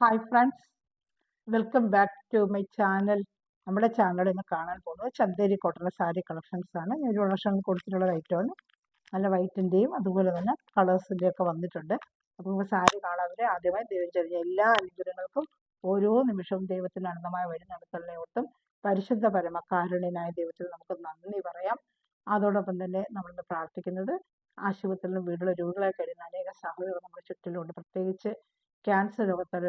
Hi friends, welcome back to my channel. നമ്മുടെ channel ഇന്ന് കാണാൻ പോകുന്നത് ചന്തേരി കോട്ടൺ സാരി കളക്ഷൻസ് ആണ്. ഞാൻ ഒരു വർഷം കൊടുത്തിട്ടുള്ള ഐറ്റമാണ്. നല്ല വൈറ്റിൻ്റെയും അതുപോലെ തന്നെ കളേഴ്സിൻ്റെയും ഒക്കെ വന്നിട്ടുണ്ട്. അപ്പോൾ നമുക്ക് സാരി കാണാതെ ആദ്യമായി ദൈവം ചൊരിഞ്ഞ എല്ലാ അനുഗ്രഹങ്ങൾക്കും ഓരോ നിമിഷവും ദൈവത്തിൻ്റെ അനന്തമായ വഴി നടത്തുന്നതിനോർത്തും പരിശുദ്ധ പരമകാരുണ്യനായ ദൈവത്തിൽ നമുക്ക് നന്ദി പറയാം. അതോടൊപ്പം തന്നെ നമ്മളിന്ന് പ്രാർത്ഥിക്കുന്നത് ആശുപത്രിയിലും വീടുള്ള രോഗികളായി കഴിയുന്ന അനേക സഹോദരങ്ങൾ നമ്മുടെ ചുറ്റിലുണ്ട്. പ്രത്യേകിച്ച് ക്യാൻസർ രോഗത്താൽ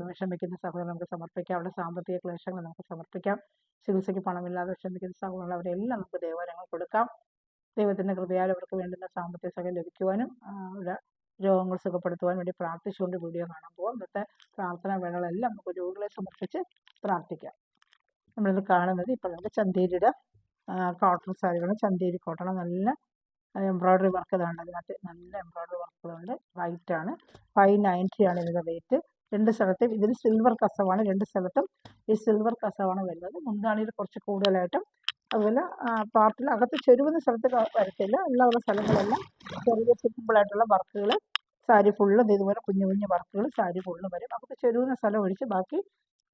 വിഷമിക്കുന്ന സഹോദരൻ നമുക്ക് സമർപ്പിക്കാം. അവരുടെ സാമ്പത്തിക ക്ലേശങ്ങൾ നമുക്ക് സമർപ്പിക്കാം. ചികിത്സയ്ക്ക് പണമില്ലാതെ വിഷമിക്കുന്ന സഹോദരങ്ങൾ അവരെല്ലാം നമുക്ക് ദേവാലയങ്ങൾ കൊടുക്കാം. ദൈവത്തിൻ്റെ കൃപയാൽ അവർക്ക് വേണ്ടുന്ന സാമ്പത്തിക സഹായം ലഭിക്കുവാനും അവരുടെ രോഗങ്ങൾ സുഖപ്പെടുത്തുവാൻ വേണ്ടി പ്രാർത്ഥിച്ചുകൊണ്ട് വീഡിയോ കാണാൻ പോകാം. ഇന്നത്തെ പ്രാർത്ഥനാ വേളകളെല്ലാം നമുക്ക് രോഗികളെ സമർപ്പിച്ച് പ്രാർത്ഥിക്കാം. നമ്മളിത് കാണുന്നത് ഇപ്പോൾ നമുക്ക് ചന്തേരിയുടെ കോട്ടൺ സാരികളും ചന്തേരി കോട്ടൺ നല്ല എംബ്രോയ്ഡറി വർക്ക് ഇതാണ്. അതിനകത്ത് നല്ല എംബ്രോയ്ഡറി വർക്കുകളുണ്ട്. വൈറ്റ് ആണ്. 590 ആണ് ഇതിൻ്റെ റേറ്റ്. രണ്ട് സ്ഥലത്തും ഇതിൽ സിൽവർ കസവാണ്. രണ്ട് സ്ഥലത്തും ഈ സിൽവർ കസവാണ് വരുന്നത്. മുന്താണിയിൽ കുറച്ച് കൂടുതലായിട്ടും അതുപോലെ പാർട്ടിൽ അകത്ത് ചെരുവുന്ന സ്ഥലത്ത് വരത്തില്ല. ഉള്ള സ്ഥലങ്ങളെല്ലാം ചെറിയ സിമ്പിളായിട്ടുള്ള വർക്കുകൾ സാരി ഫുള്ളും ഇതുപോലെ കുഞ്ഞു കുഞ്ഞു വർക്കുകൾ സാരി ഫുള്ളും വരും. അകത്ത് ചെരുവുന്ന സ്ഥലം ഒഴിച്ച് ബാക്കി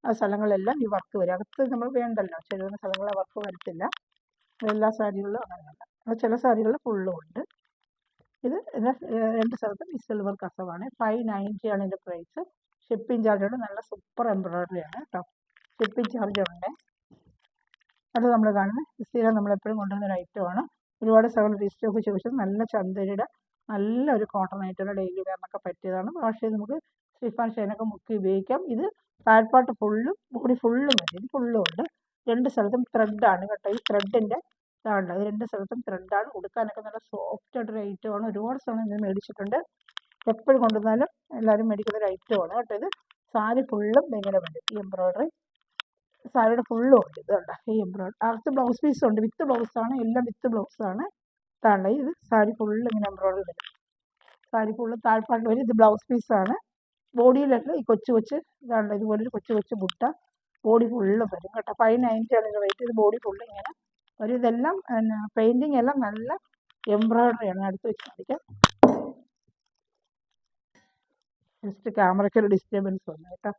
സ്ഥലങ്ങളെല്ലാം ഈ വർക്ക് വരും. അകത്ത് നമ്മൾ വേണ്ടല്ലോ, ചെരുവുന്ന സ്ഥലങ്ങളെ വർക്ക് വരത്തില്ല. എല്ലാ സാരികളിലും അങ്ങനെയല്ല. ചില സാരികളിൽ ഫുള്ളും ഉണ്ട്. ഇത് രണ്ട് സ്ഥലത്തും ഈ സിൽവർ കസവാണ്. 590 ആണ് ഇതിൻ്റെ പ്രൈസ്. ഷിപ്പിംഗ് ചാർജോട് നല്ല സൂപ്പർ എംബ്രോയ്ഡറി ആണ് കേട്ടോ. ഷിപ്പിംഗ് ചാർജ് ഉണ്ട്. അത് നമ്മൾ കാണുന്നത് സ്ഥിരം നമ്മളെപ്പോഴും കൊണ്ടുവരുന്ന ഒരു ഐറ്റമാണ്. ഒരുപാട് സ്ഥലങ്ങൾ റീസ്റ്റോക്ക് ചോദിച്ചത് നല്ല ചന്തരിയുടെ നല്ലൊരു കോട്ടൺ ഐറ്റം ഡെയിലി വെയറിനൊക്കെ പറ്റിയതാണ്. പക്ഷേ നമുക്ക് സ്റ്റിഫാൻ ഷൈനൊക്കെ മുക്കി ഉപയോഗിക്കാം. ഇത് താഴ്പാട്ട് ഫുള്ളും ബോഡി ഫുള്ളും വരും. ഇത് ഫുള്ളും ഉണ്ട്. രണ്ട് സ്ഥലത്തും ത്രെഡാണ് കേട്ടോ. ഈ ത്രെഡിൻ്റെ ഇതാണ്. അത് രണ്ട് സ്ഥലത്തും ത്രെഡാണ്. ഉടുക്കാനൊക്കെ നല്ല സോഫ്റ്റ് ആയിട്ടൊരു ഐറ്റമാണ്. ഒരുപാട് സ്ഥലം ഞാൻ മേടിച്ചിട്ടുണ്ട്. എപ്പോഴും കൊണ്ടുവന്നാലും എല്ലാവരും മേടിക്കുന്ന ഒരു ഐറ്റമാണ് കേട്ടോ. ഇത് സാരി ഫുള്ളും ഇങ്ങനെ വരും. ഈ എംബ്രോയ്ഡറി സാരിയുടെ ഫുള്ളും ഉണ്ട്. ഇതുണ്ട് ഈ എംബ്രോയ്ഡറി. അകത്ത് ബ്ലൗസ് പീസ് ഉണ്ട്. വിത്ത് ബ്ലൗസാണ്. എല്ലാം വിത്ത് ബ്ലൗസാണ്. ഇതാണ് ഇത് സാരി ഫുള്ള് ഇങ്ങനെ എംബ്രോയ്ഡറി വരും. സാരി ഫുള്ള് താഴ്പാട്ട് വരും. ഇത് ബ്ലൗസ് പീസാണ്. ബോഡിയിലല്ല ഈ കൊച്ചു കൊച്ച് ഇതാണ്. ഇതുപോലൊരു കൊച്ചു കൊച്ചു ബുട്ട ബോഡി ഫുള്ളും വരും കേട്ടോ. 590 ആണ് ഇതിൻ്റെ റേറ്റ്. ഇത് ബോഡി ഫുള്ള് ഇങ്ങനെ ഒരു ഇതെല്ലാം പെയിൻറ്റിങ് എല്ലാം നല്ല എംബ്രോയ്ഡറിയാണ്. അടുത്ത് വെച്ച് കാണിക്കാം. ജസ്റ്റ് ക്യാമറയ്ക്ക് ഒരു ഡിസ്റ്റർബൻസ് വന്നു കേട്ടോ.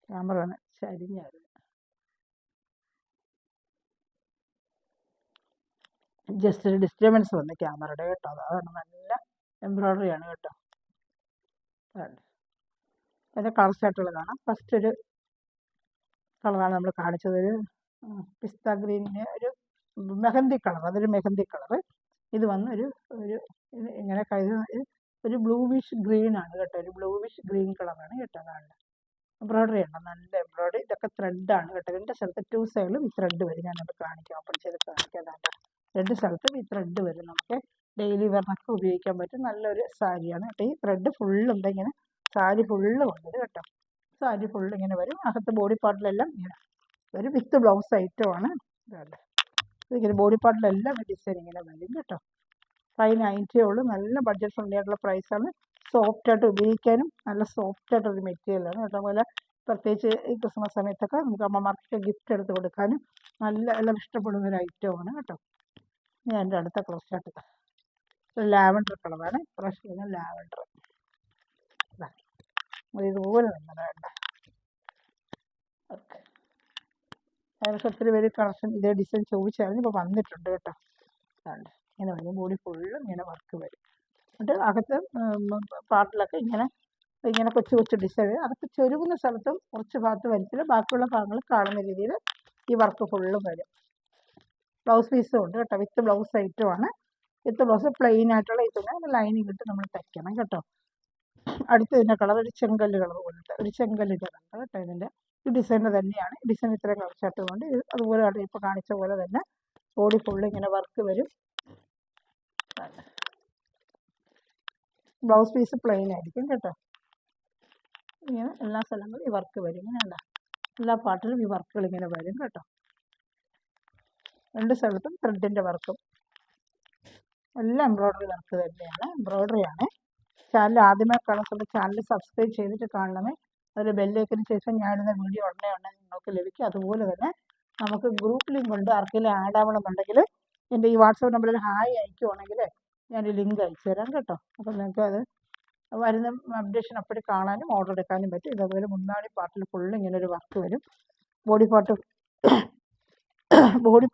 ക്യാമറ ആണ് ചരിഞ്ഞായിരുന്നു. ജസ്റ്റ് ഒരു ഡിസ്റ്റർബൻസ് വന്നു ക്യാമറയുടെ കേട്ടോ. അതാണ് നല്ല എംബ്രോയ്ഡറി ആണ് കേട്ടോ. അതിൻ്റെ കളർ ചാർട്ടുകൾ കാണാം. ഫസ്റ്റ് ഒരു കളറാണ് നമ്മൾ കാണിച്ചത്. ഒരു പിസ്ത ഗ്രീനിൻ്റെ ഒരു മെഹന്തി കളർ. അതൊരു മെഹന്തി കളർ. ഇത് വന്ന് ഒരു ഇങ്ങനെ ഒരു ബ്ലൂവിഷ് ഗ്രീൻ ആണ് കേട്ടോ. ഒരു ബ്ലൂവിഷ് ഗ്രീൻ കളറാണ് കേട്ടോ. അതാണ് എംബ്രോയ്ഡറി ഉണ്ട്. നല്ല എംബ്രോയ്ഡറി. ഇതൊക്കെ ത്രെഡാണ് കേട്ടോ. രണ്ട് സ്ഥലത്ത് 2 സൈഡിലും ഈ ത്രെഡ് വരും. ഞാനത് കാണിക്കാം. ഓപ്പൺ ചെയ്ത് കാണിക്കാം. രണ്ട് സ്ഥലത്തും ഈ ത്രെഡ് വരും. നമുക്ക് ഡെയിലി വെയറിനൊക്കെ ഉപയോഗിക്കാൻ പറ്റും നല്ലൊരു സാരിയാണ് കേട്ടോ. ഈ ത്രെഡ് ഫുള്ളും ഉണ്ട്. ഇങ്ങനെ സാരി ഫുള്ള് വന്നത് കേട്ടോ. സാരി ഫുള്ള് ഇങ്ങനെ വരും. അകത്ത് ബോഡി പാർട്ടിലെല്ലാം ഇങ്ങനെ ഒരു വിത്ത് ബ്ലൗസ് ഐറ്റമാണ്. ഇതുണ്ട്. ഇതിങ്ങനെ ബോഡി പാർട്ടിലെല്ലാം ഡിസൈൻ ഇങ്ങനെ വരും കേട്ടോ. 590 ഉള്ളൂ. നല്ല ബഡ്ജറ്റ് ഫ്രണ്ട്ലി ആയിട്ടുള്ള പ്രൈസാണ്. സോഫ്റ്റായിട്ട് ഉപയോഗിക്കാനും നല്ല സോഫ്റ്റായിട്ടൊരു മെറ്റീരിയലാണ് കേട്ടോ. അതുപോലെ പ്രത്യേകിച്ച് ഈ ക്രിസ്മസ് സമയത്തൊക്കെ നമുക്ക് അമ്മമാർക്കൊക്കെ ഗിഫ്റ്റ് എടുത്ത് കൊടുക്കാനും എല്ലാം ഇഷ്ടപ്പെടുന്ന ഒരു ഐറ്റമാണ് കേട്ടോ. ഞാൻ എൻ്റെ അടുത്ത കളർ ചാർട്ട് ഒരു ലാവൻഡർ കളറാണ്. ഫ്രഷ് ലാവൻഡർ ഇതുപോലെ തന്നെ വേണ്ട. ഓക്കെ. ഏകദേശം ഒത്തിരി പേര് കളക്ഷൻ ഇതേ ഡിസൈൻ ചോദിച്ചായിരുന്നു. ഇപ്പോൾ വന്നിട്ടുണ്ട് കേട്ടോ. അതുകൊണ്ട് ഇങ്ങനെ വരും. ബോഡി ഫുള്ളും ഇങ്ങനെ വർക്ക് വരും. എന്നിട്ട് അകത്ത് പാർട്ടിലൊക്കെ ഇങ്ങനെ കൊച്ചു കൊച്ചു ഡിസൈൻ. അകത്ത് ചൊരുങ്ങുന്ന സ്ഥലത്തും കുറച്ച് ഭാഗത്ത് വരത്തില്ല. ബാക്കിയുള്ള ഭാഗങ്ങൾ കാണുന്ന രീതിയിൽ ഈ വർക്ക് ഫുള്ളും വരും. ബ്ലൗസ് പീസും ഉണ്ട് കേട്ടോ. വിത്ത് ബ്ലൗസ് ഐറ്റമാണ്. വിത്ത് ബ്ലൗസ് പ്ലെയിൻ ആയിട്ടുള്ള ഇതിന് ലൈനിങ് ഇട്ട് നമ്മൾ തയ്ക്കണം കേട്ടോ. അടുത്ത ഇതിൻ്റെ കളർ ഒരു ചെങ്കല്ല് കളർ പോലത്തെ ഒരു ചെങ്കല്ലിൻ്റെ കളർ കേട്ടോ. ഇതിൻ്റെ ഈ ഡിസൈനിൻ്റെ തന്നെയാണ്. ഈ ഡിസൈൻ ഇത്രയും കളർ ചാർട്ടുകൊണ്ട് അതുപോലെ ഇപ്പോൾ കാണിച്ച പോലെ തന്നെ ബോഡി ഫുള്ള് ഇങ്ങനെ വർക്ക് വരും. ബ്ലൗസ് പീസ് പ്ലെയിൻ ആയിരിക്കും കേട്ടോ. ഇങ്ങനെ എല്ലാ സ്ഥലങ്ങളും ഈ വർക്ക് വരും. ഇങ്ങനെയല്ല, എല്ലാ പാർട്ടിലും ഈ വർക്കുകൾ ഇങ്ങനെ വരും കേട്ടോ. രണ്ട് സ്ഥലത്തും ത്രെഡിൻ്റെ വർക്കും എല്ലാം എംബ്രോയ്ഡറി വർക്ക് തന്നെയാണ്. എംബ്രോയ്ഡറിയാണ്. ചാനൽ ആദ്യമായി കാണുന്ന ചാനൽ സബ്സ്ക്രൈബ് ചെയ്തിട്ട് കാണണമേ. അതിൽ ബെല്ലൈക്കന് ശേഷം ഞാനിടുന്ന വീഡിയോ ഉടനെ നിങ്ങൾക്ക് ലഭിക്കും. അതുപോലെ തന്നെ നമുക്ക് ഗ്രൂപ്പ് ലിങ്ക് ഉണ്ട്. ആർക്കെങ്കിലും ആഡ് ആവണമെന്നുണ്ടെങ്കിൽ എൻ്റെ ഈ വാട്സാപ്പ് നമ്പറിൽ ഹായ് അയക്കുവാണെങ്കിൽ ഞാൻ ലിങ്ക് അയച്ചു തരാം കേട്ടോ. അപ്പം നിങ്ങൾക്ക് അത് വരുന്ന അപ്ഡേഷൻ അപ്പോഴും കാണാനും ഓർഡർ എടുക്കാനും പറ്റും. ഇതേപോലെ മുന്താണി പാർട്ടിൽ ഫുള്ള് ഇങ്ങനെ ഒരു വർക്ക് വരും. ബോഡി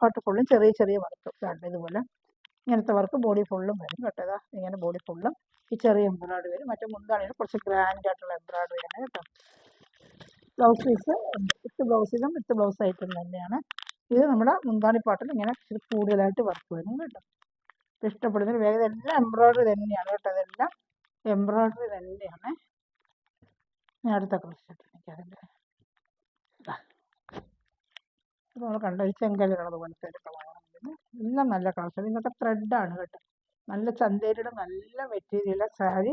പാർട്ട് ഫുള്ളും ചെറിയ ചെറിയ വർക്ക് കേട്ടോ. ഇതുപോലെ ഇങ്ങനത്തെ വർക്ക് ബോഡി ഫുള്ളും വരും കേട്ടോ. ഇതാ ഇങ്ങനെ ബോഡി ഫുള്ളും ഈ ചെറിയ എംബ്രോയിഡറി വരും. മറ്റേ മുന്താണിയിൽ കുറച്ച് ഗ്രാൻഡ് ആയിട്ടുള്ള എംബ്രോയിഡറി ആണ് കേട്ടോ. Blouse piece with blouse item തന്നെയാണ്. ഇത് നമ്മുടെ മുന്താണി പാട്ടിൽ ഇങ്ങനെ ഇച്ചിരി കൂടുതലായിട്ട് വർക്ക് വരും കേട്ടോ. ഇഷ്ടപ്പെടുന്നതിന് വേഗം എല്ലാം എംബ്രോയിഡറി തന്നെയാണ് കേട്ടോ. അതെല്ലാം എംബ്രോയിഡറി തന്നെയാണ്. ഞാൻ അടുത്ത കളർ അതിൻ്റെ നമ്മൾ കണ്ട ഒരു ചെങ്കല് കളർ പോലത്തെ ഒരു കളറാണ്. എല്ലാം നല്ല കളർ. ഇന്നത്തെ ത്രെഡാണ് കേട്ടോ. നല്ല ചന്തേരിയുടെ നല്ല മെറ്റീരിയൽ സാരി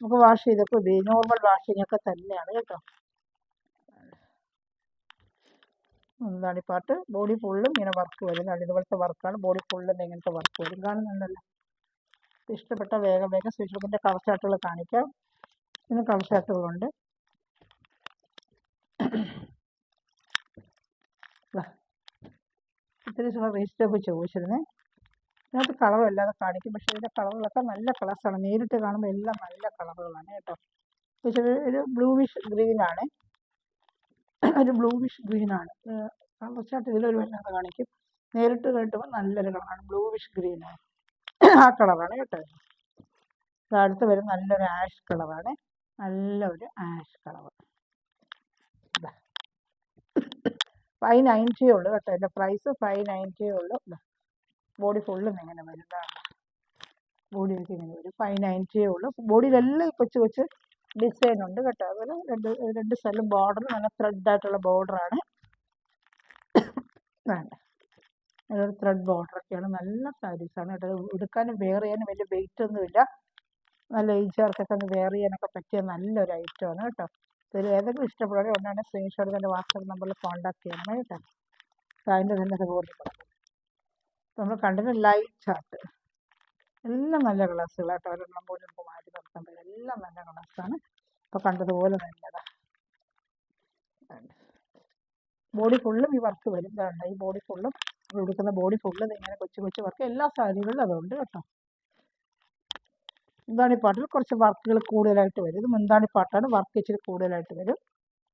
നമുക്ക് വാഷ് ചെയ്തൊക്കെ ഉപയോഗിക്കും. നോർമൽ വാഷിംഗ് ഒക്കെ തന്നെയാണ് കേട്ടോ. എന്താണ് ഈ പാട്ട് ബോഡി ഫുള്ളും ഇങ്ങനെ വർക്ക് വരും. ഇതുപോലത്തെ വർക്കാണ് ബോഡി ഫുള്ളും ഇങ്ങനത്തെ വർക്ക് വരും. കാണുന്നുണ്ടല്ലോ. ഇഷ്ടപ്പെട്ട വേഗം സ്വിച്ച് ബുക്കിൻ്റെ കളർ ചാർട്ടുകൾ കാണിക്കാം. ഇന്ന് കളർ ചാർട്ടുകളുണ്ട്. ഇത്തിരി റേസ്റ്റൊക്കെ ചോദിച്ചിരുന്നേ. ഇതിനകത്ത് കളറല്ലാതെ കാണിക്കും. പക്ഷേ ഇതിൻ്റെ കളറുകളൊക്കെ നല്ല കളേഴ്സാണ്. നേരിട്ട് കാണുമ്പോൾ എല്ലാം നല്ല കളറുകളാണ് കേട്ടോ. ഒരു ബ്ലൂവിഷ് ഗ്രീനാണ്. കളർ ചാർട്ട് ഇതിലൊരു വല്ലാതെ കാണിക്കും. നേരിട്ട് കേട്ടുമ്പോൾ നല്ലൊരു കളറാണ്. ബ്ലൂവിഷ് ഗ്രീനാണ്. ആ കളറാണ് കേട്ടോ. അടുത്ത് വരും നല്ലൊരു ആഷ് കളറാണ്. നല്ലൊരു ആഷ് കളർ. 590 ഉള്ളൂ കേട്ടോ. എൻ്റെ പ്രൈസ് 590 ഉള്ളൂ. ബോഡി ഫുള്ളും ഇങ്ങനെ വരും. ബോഡിയൊക്കെ ഇങ്ങനെ വരും. 590 ഉള്ളൂ. ബോഡിയിലെല്ലാം കൊച്ചു കൊച്ചു ഡിസൈൻ ഉണ്ട് കേട്ടോ. അതുപോലെ രണ്ട് സ്ഥലം ബോർഡർ നല്ല ത്രെഡായിട്ടുള്ള ബോർഡറാണ്. വേണ്ട അതൊരു ത്രെഡ് ബോർഡറൊക്കെയാണ്. നല്ല സാരീസാണ് കേട്ടോ. എടുക്കാനും വെയർ ചെയ്യാനും വലിയ വെയിറ്റ് ഒന്നുമില്ല. നല്ല ഏജുകാർക്കൊക്കെ ഒന്ന് വെയർ ചെയ്യാനൊക്കെ പറ്റിയ നല്ലൊരു ഐറ്റമാണ് കേട്ടോ. ഇതിൽ ഏതെങ്കിലും ഇഷ്ടപ്പെടുകയോ ഒന്നാണ് സ്ക്രീൻഷോട്ട് തന്നെ വാട്സാപ്പ് നമ്പറിൽ കോൺടാക്ട് ചെയ്യണം കേട്ടോ. അതിൻ്റെ തന്നെ അതുപോലെ നമ്മൾ കണ്ടത് ലൈറ്റ് ചാർട്ട് എല്ലാം നല്ല കളേഴ്സുകളാട്ടോ. ഒരെണ്ണം പോലും ഇപ്പോൾ മാറ്റി നിർത്താൻ പറ്റില്ല. എല്ലാം നല്ല കളേഴ്സാണ്. ഇപ്പോൾ കണ്ടതുപോലെ നല്ലതാണ്. ബോഡി ഫുള്ളും ഈ വർക്ക് വരും. ഇതാണ് ഈ ബോഡി ഫുള്ളും എടുക്കുന്ന ബോഡി ഫുള്ളും ഇങ്ങനെ കൊച്ചു കൊച്ചു വർക്ക് എല്ലാ സാരികളിലും അതുണ്ട് കേട്ടോ. മുന്താണി പാട്ടിൽ കുറച്ച് വർക്കുകൾ കൂടുതലായിട്ട് വരും. ഇത് മുന്താണി പാട്ടാണ്. വർക്ക് ഇച്ചിരി കൂടുതലായിട്ട് വരും.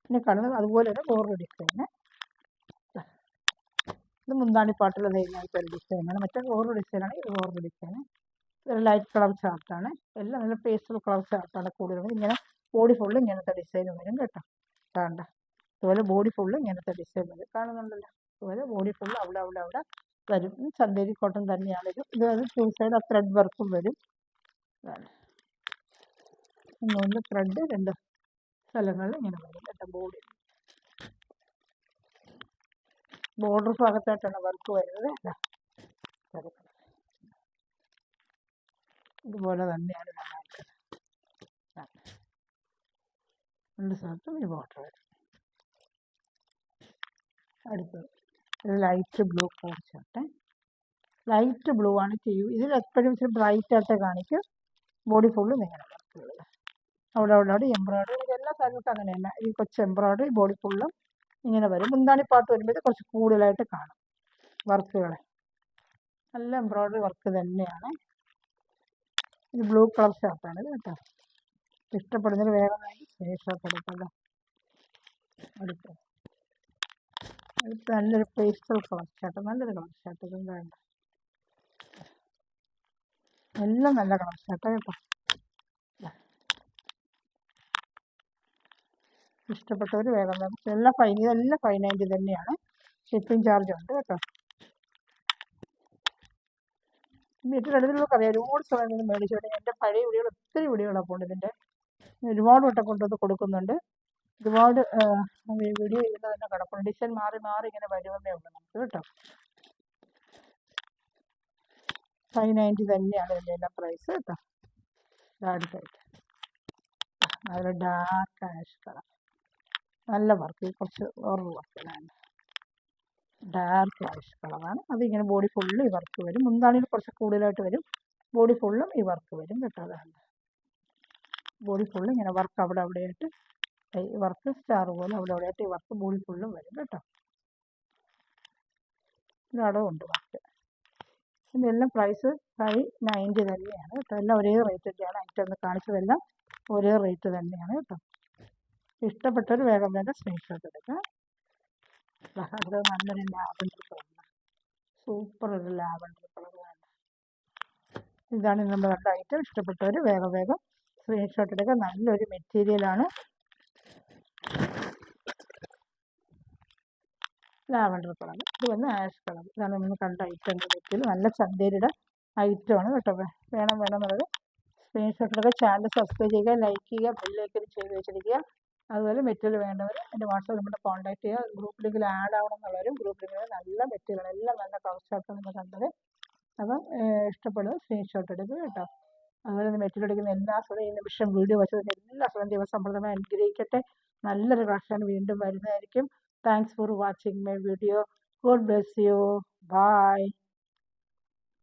പിന്നെ കാണുന്നത് അതുപോലെ തന്നെ വേറൊരു ഡിസൈന്. ഇത് മുന്താണി പാട്ടിൽ ഇങ്ങനത്തെ ഒരു ഡിസൈനാണ്. മറ്റേ വേറൊരു ഡിസൈനാണ്. ഇത് വേറൊരു ഡിസൈന്. ഇതൊരു ലൈറ്റ് കളർ ചാർട്ടാണ്. എല്ലാം നല്ല പേസ്റ്റൽ കളർ ചാർട്ടാണ് കൂടുതലും. ഇങ്ങനെ ബോഡി ഫുള്ള് ഇങ്ങനത്തെ ഡിസൈൻ വരും കേട്ടോ. കാണണ്ട അതുപോലെ ബോഡി ഫുള്ള് ഇങ്ങനത്തെ ഡിസൈൻ വരും. കാണുന്നുണ്ടല്ലോ. അതുപോലെ ബോഡി ഫുള്ള് അവിടെ വരും. ചന്തേരി കോട്ടൺ തന്നെയാണ് ഇത്. ടു സൈഡ് ആ ത്രെഡ് വർക്കും വരും. മൂന്ന് ത്രെഡ് രണ്ട് സ്ഥലങ്ങളിൽ ഇങ്ങനെ വരും കേട്ടോ. ബോർഡർ ഭാഗത്തായിട്ടാണ് വർക്ക് വരുന്നത്. ഇതുപോലെ തന്നെയാണ് രണ്ട് സ്ഥലത്തും ഈ ബോർഡർ വരും. അടുത്തത് ഒരു light blue colour chart. Light blue ആണ് ചെയ്യും. ഇതിൽ എപ്പോഴും ഇച്ചിരി ബ്രൈറ്റ് ആയിട്ട് കാണിക്കും. ബോഡി ഫുള്ളും ഇങ്ങനെ വർക്കുള്ളത്. അവിടെ എംബ്രോയിഡറി. എല്ലാ സാരികൾക്കും അങ്ങനെ തന്നെ. ഈ കൊച്ചു എംബ്രോയിഡറി ബോഡി ഫുള്ളും ഇങ്ങനെ വരും. മുന്താണി പാട്ട് വരുമ്പോൾ കുറച്ച് കൂടുതലായിട്ട് കാണും വർക്കുകൾ. നല്ല എംബ്രോയിഡറി വർക്ക് തന്നെയാണ്. ഇത് ബ്ലൂ കളർ ഷർട്ടാണ് കേട്ടോ. ഇഷ്ടപ്പെടുന്നതിന് വേറെ സ്ക്രീൻഷോട്ട് എടുക്കല്ലോ. അടുത്ത നല്ലൊരു പേസ്റ്റൽ കളർ ഷർട്ട്. നല്ലൊരു കളർ ഷർട്ട്. ഇതെന്താണ് എല്ലാം നല്ല കളർ ഷർട്ട് കേട്ടോ. ഇഷ്ടപ്പെട്ടവർ വേഗം ഇതെല്ലാം 590 തന്നെയാണ്. ഷിപ്പിംഗ് ചാർജ് ഉണ്ട് കേട്ടോ. വീട്ടിലെടുത്തുള്ളവർക്ക് അറിയാം. ഒരുപാട് സമയം നിന്ന് മേടിച്ചോട്ടെ. എൻ്റെ പഴയ വീഡിയോകൾ ഒത്തിരി വീഡിയോകളപ്പോൾ ഉണ്ട്. ഇതിൻ്റെ ഒരുപാട് വട്ടം കൊണ്ടുവന്ന് കൊടുക്കുന്നുണ്ട്. ഒരുപാട് വീഡിയോ ചെയ്യുന്നത് തന്നെ കിടപ്പുണ്ട്. ഡിസൈൻ മാറി ഇങ്ങനെ വരുമെന്നേ ഉള്ളൂ നമുക്ക് കേട്ടോ. 590 തന്നെയാണ് ഇതിൻ്റെ എല്ലാം പ്രൈസ് കേട്ടോ. അടുത്തായിട്ട് അതിൽ ഡാർക്ക് ആഷ് കളർ നല്ല വർക്ക്. കുറച്ച് വേറൊരു വർക്കിലാണ്. ഡാർക്ക് ആഷ് കളറാണ്. അതിങ്ങനെ ബോഡി ഫുള്ള് ഈ വർക്ക് വരും. മുന്താണിയിൽ കുറച്ച് കൂടുതലായിട്ട് വരും. ബോഡി ഫുള്ളും ഈ വർക്ക് വരും കേട്ടോ. അതാണ് ബോഡി ഫുള്ള് ഇങ്ങനെ വർക്ക് അവിടെയായിട്ട് ഈ വർക്ക് സ്റ്റാർ പോലെ അവിടെയായിട്ട് ഈ വർക്ക് ബോഡി ഫുള്ളും വരും കേട്ടോ. ഇതടവുണ്ട് വർക്ക്. ഇതിൻ്റെ എല്ലാം പ്രൈസ് 590 തന്നെയാണ് കേട്ടോ. എല്ലാം ഒരേ റേറ്റ് ഒക്കെയാണ്. ഐറ്റം ഒന്ന് കാണിച്ചതെല്ലാം ഒരേ റേറ്റ് തന്നെയാണ് കേട്ടോ. ഇഷ്ടപ്പെട്ടൊരു വേഗം വേഗം സ്ക്രീൻഷോട്ട് എടുക്കുക. അത് നല്ലൊരു ലാവൻഡർ കളർ, സൂപ്പർ ഒരു ലാവൻഡർ കളർ വേണ്ട. ഇതാണ് നമ്മൾ കണ്ട ഐറ്റം. ഇഷ്ടപ്പെട്ടവർ വേഗം വേഗം സ്ക്രീൻഷോട്ട് എടുക്കുക. നല്ലൊരു മെറ്റീരിയലാണ്, ലാവൻഡർ കളർ. ഇത് വന്ന് ആഷ് കളർ. ഇതാണ് നമ്മൾ കണ്ട ഐറ്റം. മെറ്റീരിയൽ നല്ല ചന്തേരിയുടെ ഐറ്റമാണ് കേട്ടോ. വേണമെന്നുള്ളത് സ്ക്രീൻഷോട്ട് എടുക്കുക. ചാനൽ സബ്സ്ക്രൈബ് ചെയ്യുക, ലൈക്ക് ചെയ്യുക, ബെല്ലൈക്കൻ ചെയ്ത് വെച്ചിരിക്കുക. അതുപോലെ മെറ്റീരിയൽ വേണ്ടവർ എൻ്റെ വാട്സാപ്പ് നമ്പറിൽ കോൺടാക്ട് ചെയ്യുക. ഗ്രൂപ്പ് ലിങ്കിൽ ആഡ് ആവണം എന്നുള്ളവരും ഗ്രൂപ്പ് ലിങ്കിൽ നല്ല മെറ്റീരിയൽ, എല്ലാം നല്ല കളർ നിങ്ങൾ കണ്ടത്. അപ്പം ഇഷ്ടപ്പെടുന്നത് സ്ക്രീൻഷോട്ട് എടുക്കുക കേട്ടോ. അതുപോലെ തന്നെ മെറ്റീരിയൽ എടുക്കുന്ന എല്ലാ സ്ഥലവും ഈ നിമിഷം വീഡിയോ വെച്ചതിൻ്റെ എല്ലാ സ്ഥലവും ദിവസമ്പളമായി അനുഗ്രഹിക്കട്ടെ. നല്ലൊരു കളക്ഷൻ വീണ്ടും വരുന്നതായിരിക്കും. Thanks for watching my video. God bless you. By.